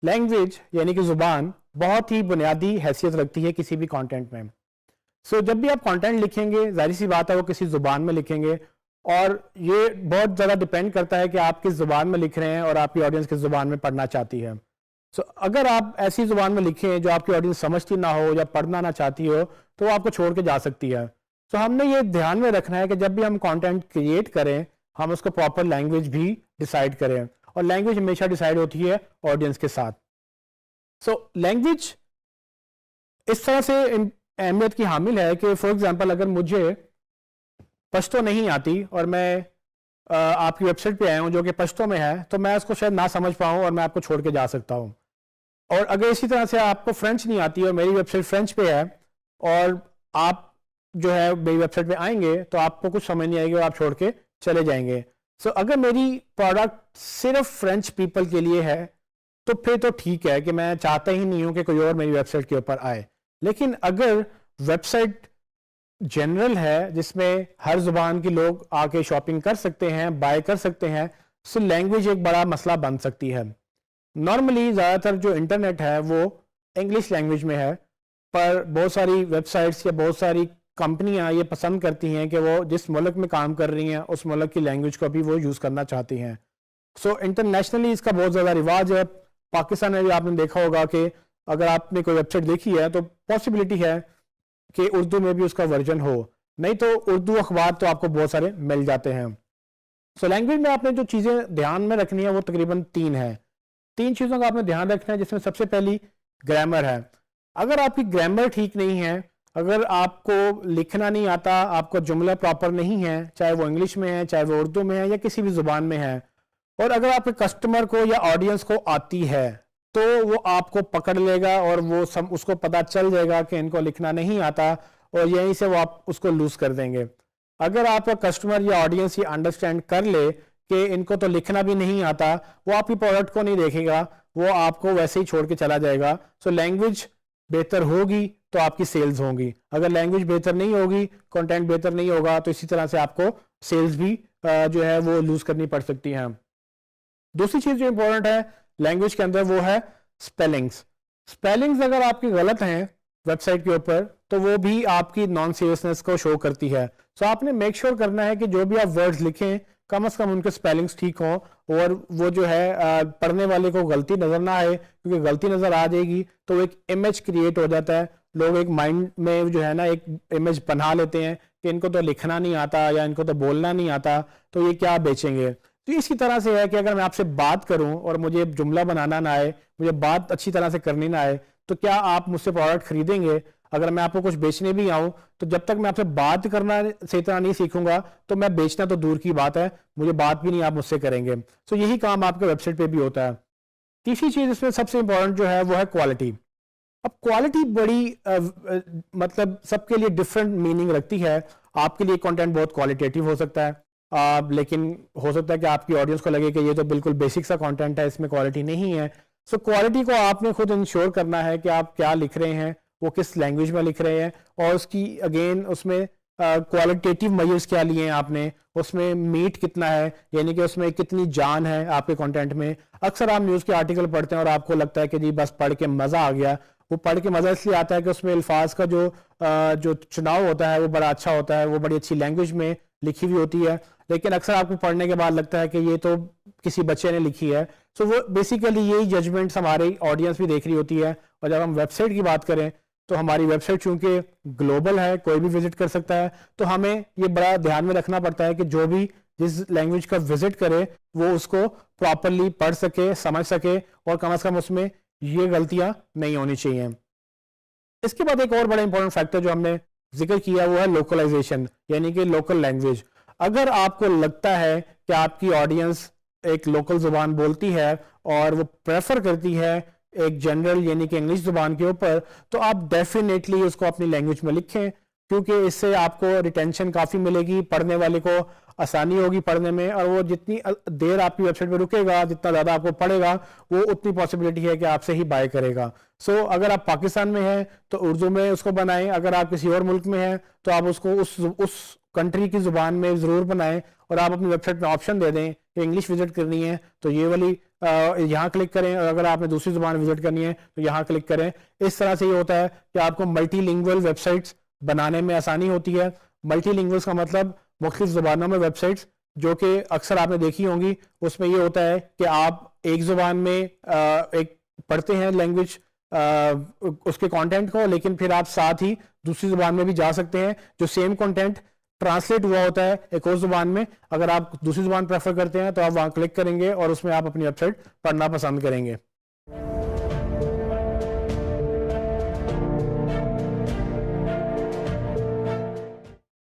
Language यानी कि ज़ुबान बहुत ही बुनियादी हैसियत रखती है किसी भी कंटेंट में। जब भी आप कंटेंट लिखेंगे, जाहिर सी बात है वो किसी ज़ुबान में लिखेंगे, और ये बहुत ज़्यादा डिपेंड करता है कि आप किस ज़ुबान में लिख रहे हैं और आपकी ऑडियंस किस ज़ुबान में पढ़ना चाहती है। अगर आप ऐसी ज़ुबान में लिखें जो आपकी ऑडियंस समझती ना हो या पढ़ना ना चाहती हो, तो वो आपको छोड़ के जा सकती है। हमने ये ध्यान में रखना है कि जब भी हम कंटेंट क्रिएट करें, हम उसको प्रॉपर लैंग्वेज भी डिसाइड करें, और लैंग्वेज हमेशा डिसाइड होती है ऑडियंस के साथ। लैंग्वेज इस तरह से अहमियत की हामिल है कि फॉर एग्जांपल अगर मुझे पश्तो नहीं आती और मैं आपकी वेबसाइट पे आया हूँ जो कि पश्तो में है, तो मैं उसको शायद ना समझ पाऊँ और मैं आपको छोड़ के जा सकता हूँ। और अगर इसी तरह से आपको फ्रेंच नहीं आती और मेरी वेबसाइट फ्रेंच पे है और आप जो है मेरी वेबसाइट पे आएंगे, तो आपको कुछ समझ नहीं आएगी और आप छोड़ के चले जाएंगे। अगर मेरी प्रोडक्ट सिर्फ फ्रेंच पीपल के लिए है, तो फिर तो ठीक है कि मैं चाहता ही नहीं हूं कि कोई और मेरी वेबसाइट के ऊपर आए। लेकिन अगर वेबसाइट जनरल है जिसमें हर जुबान के लोग आके शॉपिंग कर सकते हैं, बाय कर सकते हैं, तो लैंग्वेज एक बड़ा मसला बन सकती है। नॉर्मली ज़्यादातर जो इंटरनेट है वो इंग्लिश लैंग्वेज में है, पर बहुत सारी वेबसाइट्स या बहुत सारी कंपनियां ये पसंद करती हैं कि वो जिस मुल्क में काम कर रही हैं उस मुल्क की लैंग्वेज को भी वो यूज़ करना चाहती हैं। इंटरनेशनली इसका बहुत ज़्यादा रिवाज है। पाकिस्तान में भी आपने देखा होगा कि अगर आपने कोई वेबसाइट देखी है तो पॉसिबिलिटी है कि उर्दू में भी उसका वर्जन हो, नहीं तो उर्दू अखबार तो आपको बहुत सारे मिल जाते हैं। लैंग्वेज में आपने जो चीज़ें ध्यान में रखनी है वो तकरीबन 3 है। 3 चीज़ों का आपने ध्यान रखना है, जिसमें सबसे पहली ग्रामर है। अगर आपकी ग्रामर ठीक नहीं है, अगर आपको लिखना नहीं आता, आपका जुमला प्रॉपर नहीं है, चाहे वो इंग्लिश में है, चाहे वो उर्दू में है या किसी भी ज़ुबान में है, और अगर आपके कस्टमर को या ऑडियंस को आती है, तो वो आपको पकड़ लेगा और वो उसको पता चल जाएगा कि इनको लिखना नहीं आता, और यहीं से वो आप उसको लूज कर देंगे। अगर आपका कस्टमर या ऑडियंस ये अंडरस्टैंड कर ले कि इनको तो लिखना भी नहीं आता, वो आपकी प्रोडक्ट को नहीं देखेगा, वो आपको वैसे ही छोड़ के चला जाएगा। लैंग्वेज बेहतर होगी तो आपकी सेल्स होंगी। अगर लैंग्वेज बेहतर नहीं होगी, कंटेंट बेहतर नहीं होगा, तो इसी तरह से आपको सेल्स भी जो है वो लूज करनी पड़ सकती है। दूसरी चीज जो इंपॉर्टेंट है लैंग्वेज के अंदर वो है स्पेलिंग्स। स्पेलिंग्स अगर आपकी गलत हैं वेबसाइट के ऊपर, तो वो भी आपकी नॉन सीरियसनेस को शो करती है। आपने मेक श्योर करना है कि जो भी आप वर्ड्स लिखें, कम से कम उनके स्पेलिंग्स ठीक हों, और वो जो है पढ़ने वाले को गलती नजर ना आए, क्योंकि गलती नजर आ जाएगी तो एक इमेज क्रिएट हो जाता है। लोग एक माइंड में जो है ना एक इमेज बना लेते हैं कि इनको तो लिखना नहीं आता या इनको तो बोलना नहीं आता, तो ये क्या बेचेंगे। तो इसी तरह से है कि अगर मैं आपसे बात करूं और मुझे जुमला बनाना ना आए, मुझे बात अच्छी तरह से करनी ना आए, तो क्या आप मुझसे प्रोडक्ट खरीदेंगे। अगर मैं आपको कुछ बेचने भी आऊं, तो जब तक मैं आपसे बात करना सही तरह नहीं सीखूंगा, तो मैं बेचना तो दूर की बात है, मुझे बात भी नहीं आप मुझसे करेंगे। यही काम आपके वेबसाइट पे भी होता है। तीसरी चीज इसमें सबसे इंपॉर्टेंट जो है वो है क्वालिटी। अब क्वालिटी बड़ी मतलब सबके लिए डिफरेंट मीनिंग रखती है। आपके लिए कंटेंट बहुत क्वालिटेटिव हो सकता है, लेकिन हो सकता है कि आपकी ऑडियंस को लगे कि ये तो बिल्कुल बेसिक सा कंटेंट है, इसमें क्वालिटी नहीं है। क्वालिटी को आपने खुद इंश्योर करना है कि आप क्या लिख रहे हैं, वो किस लैंग्वेज में लिख रहे हैं, और उसकी अगेन उसमें क्वालिटेटिव मेजर्स क्या लिए हैं आपने, उसमें मीट कितना है, यानी कि उसमें कितनी जान है आपके कंटेंट में। अक्सर आप न्यूज़ के आर्टिकल पढ़ते हैं और आपको लगता है कि जी बस पढ़ के मज़ा आ गया। वो पढ़ के मज़ा इसलिए आता है कि उसमें अल्फाज का जो चुनाव होता है वो बड़ा अच्छा होता है, वो बड़ी अच्छी लैंग्वेज में लिखी हुई होती है। लेकिन अक्सर आपको पढ़ने के बाद लगता है कि ये तो किसी बच्चे ने लिखी है। वो बेसिकली यही जजमेंट्स हमारी ऑडियंस भी देख रही होती है। और जब हम वेबसाइट की बात करें, तो हमारी वेबसाइट चूंकि ग्लोबल है, कोई भी विजिट कर सकता है, तो हमें ये बड़ा ध्यान में रखना पड़ता है कि जो भी जिस लैंग्वेज का विजिट करे वो उसको प्रॉपरली पढ़ सके, समझ सके, और कम से कम उसमें ये गलतियां नहीं होनी चाहिए। इसके बाद एक और बड़ा इंपॉर्टेंट फैक्टर जो हमने जिक्र किया वो है लोकलाइजेशन, यानी कि लोकल लैंग्वेज। अगर आपको लगता है कि आपकी ऑडियंस एक लोकल जुबान बोलती है और वो प्रेफर करती है एक जनरल यानी कि इंग्लिश जुबान के ऊपर, तो आप डेफिनेटली उसको अपनी लैंग्वेज में लिखें। क्योंकि इससे आपको रिटेंशन काफ़ी मिलेगी, पढ़ने वाले को आसानी होगी पढ़ने में, और वो जितनी देर आपकी वेबसाइट पे रुकेगा, जितना ज़्यादा आपको पढ़ेगा, वो उतनी पॉसिबिलिटी है कि आपसे ही बाय करेगा। सो अगर आप पाकिस्तान में हैं तो उर्दू में उसको बनाएं, अगर आप किसी और मुल्क में हैं तो आप उसको उस कंट्री की ज़ुबान में ज़रूर बनाएं, और आप अपनी वेबसाइट में ऑप्शन दे दें कि इंग्लिश विजिट करनी है तो ये वाली यहाँ क्लिक करें, और अगर आपने दूसरी ज़ुबान विजिट करनी है तो यहाँ क्लिक करें। इस तरह से ये होता है कि आपको मल्टीलिंगुअल वेबसाइट्स बनाने में आसानी होती है। मल्टीलिंगुअल का मतलब मुख्तलिफ ज़ुबानों में वेबसाइट्स, जो कि अक्सर आपने देखी होंगी, उसमें ये होता है कि आप एक ज़ुबान में एक पढ़ते हैं लैंग्वेज उसके कंटेंट को, लेकिन फिर आप साथ ही दूसरी ज़ुबान में भी जा सकते हैं, जो सेम कंटेंट ट्रांसलेट हुआ होता है एक और ज़ुबान में। अगर आप दूसरी ज़ुबान प्रेफर करते हैं तो आप वहाँ क्लिक करेंगे और उसमें आप अपनी वेबसाइट पढ़ना पसंद करेंगे।